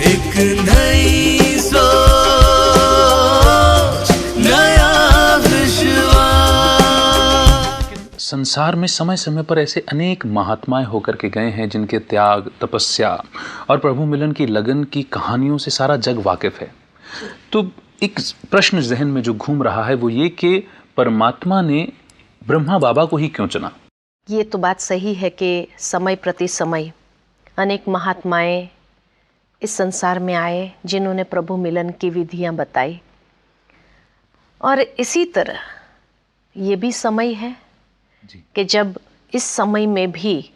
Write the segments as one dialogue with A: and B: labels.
A: एक नई सोच, नया विश्वास।
B: संसार में समय समय पर ऐसे अनेक महात्माएं होकर के गए हैं जिनके त्याग, तपस्या और प्रभु मिलन की लगन की कहानियों से सारा जग वाकिफ है। तो एक प्रश्न जहन में जो घूम रहा है वो ये कि परमात्मा ने ब्रह्मा बाबा को ही क्यों चुना?
C: ये तो बात सही है कि समय प्रति समय अनेक महात्माएं इस संसार में आए जिन्होंने प्रभु मिलन की विधियां बताई, और इसी तरह ये भी समय है कि जब इस समय में भी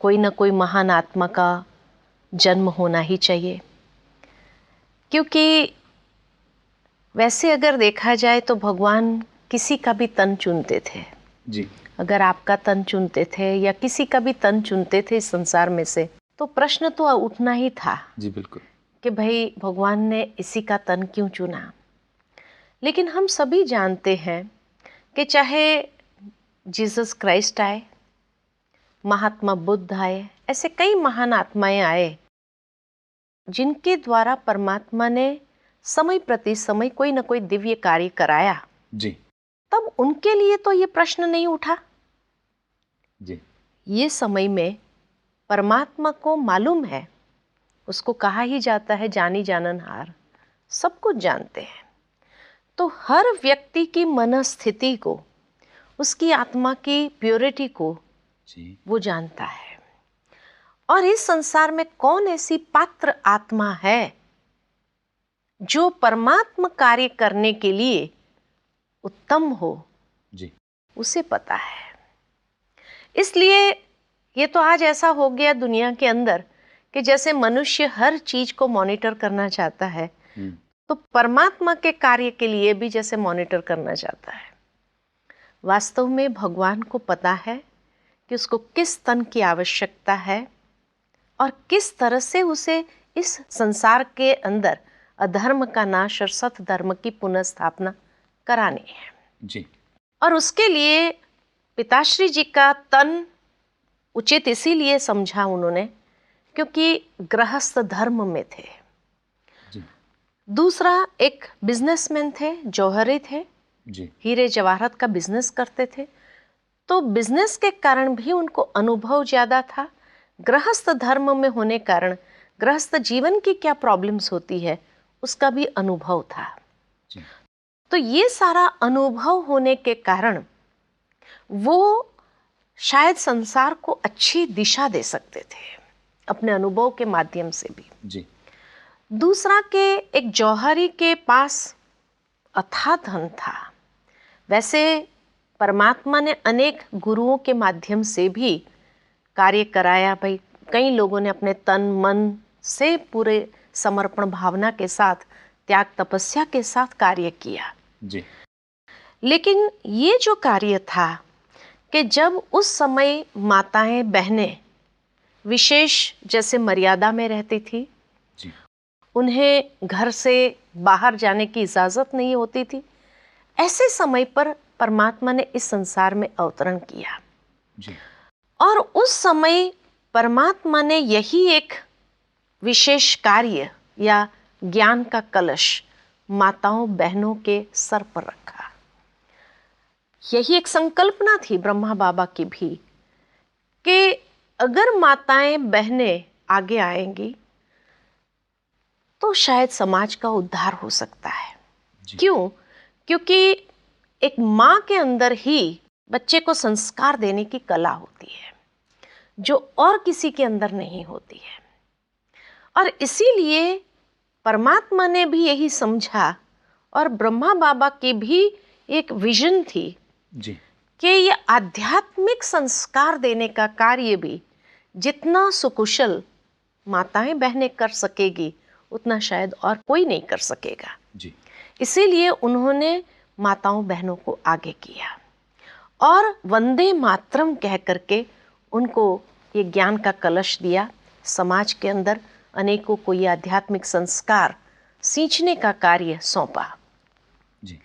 C: कोई ना कोई महान आत्मा का जन्म होना ही चाहिए। क्योंकि वैसे अगर देखा जाए तो भगवान किसी का भी तन चुनते थे
B: जी।
C: अगर आपका तन चुनते थे या किसी का भी तन चुनते थे इस संसार में से, तो प्रश्न तो उठना ही था
B: जी बिल्कुल
C: कि भाई भगवान ने इसी का तन क्यों चुना। लेकिन हम सभी जानते हैं कि चाहे जीसस क्राइस्ट आए, महात्मा बुद्ध आए, ऐसे कई महान आत्माएं आए जिनके द्वारा परमात्मा ने समय प्रति समय कोई ना कोई दिव्य कार्य कराया
B: जी।
C: तब उनके लिए तो ये प्रश्न नहीं उठा।
B: जी।
C: ये समय में परमात्मा को मालूम है, उसको कहा ही जाता है जानी जाननहार, सब कुछ जानते हैं। तो हर व्यक्ति की मनस्थिति को, उसकी आत्मा की प्योरिटी को
B: जी।
C: वो जानता है। और इस संसार में कौन ऐसी पात्र आत्मा है जो परमात्मा कार्य करने के लिए उत्तम हो,
B: जी।
C: उसे पता है। इसलिए ये तो आज ऐसा हो गया दुनिया के अंदर कि जैसे मनुष्य हर चीज को मॉनिटर करना चाहता है, तो परमात्मा के कार्य के लिए भी जैसे मॉनिटर करना चाहता है। वास्तव में भगवान को पता है कि उसको किस तन की आवश्यकता है और किस तरह से उसे इस संसार के अंदर अधर्म का नाश और सत धर्म की पुनर्स्थापना करानी है
B: जी।
C: और उसके लिए पिताश्री जी का तन उचित इसीलिए समझा उन्होंने क्योंकि गृहस्थ धर्म में थे
B: जी।
C: दूसरा एक बिजनेसमैन थे, जौहरी थे
B: जी।
C: हीरे जवाहरात का बिजनेस करते थे, तो बिजनेस के कारण भी उनको अनुभव ज़्यादा था। गृहस्थ धर्म में होने कारण गृहस्थ जीवन की क्या प्रॉब्लम्स होती है उसका भी अनुभव था
B: जी।
C: तो ये सारा अनुभव होने के कारण वो शायद संसार को अच्छी दिशा दे सकते थे अपने अनुभव के माध्यम से भी।
B: जी।
C: दूसरा के एक जौहरी के पास अथाह धन था। वैसे परमात्मा ने अनेक गुरुओं के माध्यम से भी कार्य कराया। भाई कई लोगों ने अपने तन मन से पूरे समर्पण भावना के साथ, त्याग तपस्या के साथ कार्य किया
B: जी।
C: लेकिन ये जो कार्य था कि जब उस समय माताएं बहनें विशेष जैसे मर्यादा में रहती थी
B: जी।
C: उन्हें घर से बाहर जाने की इजाज़त नहीं होती थी, ऐसे समय पर परमात्मा ने इस संसार में अवतरण किया
B: जी।
C: और उस समय परमात्मा ने यही एक विशेष कार्य या ज्ञान का कलश माताओं बहनों के सर पर रखा। यही एक संकल्पना थी ब्रह्मा बाबा की भी कि अगर माताएं बहनें आगे आएंगी तो शायद समाज का उद्धार हो सकता है। क्यों? क्योंकि एक माँ के अंदर ही बच्चे को संस्कार देने की कला होती है जो और किसी के अंदर नहीं होती है। और इसीलिए परमात्मा ने भी यही समझा और ब्रह्मा बाबा की भी एक विजन थी
B: जी।
C: कि ये आध्यात्मिक संस्कार देने का कार्य भी जितना सुकुशल माताएं बहनें कर सकेगी उतना शायद और कोई नहीं कर सकेगा।
B: जी।
C: इसीलिए उन्होंने माताओं बहनों को आगे किया और वंदे मातरम कह करके उनको ये ज्ञान का कलश दिया। समाज के अंदर अनेकों को ये आध्यात्मिक संस्कार सींचने का कार्य सौंपा।
B: जी।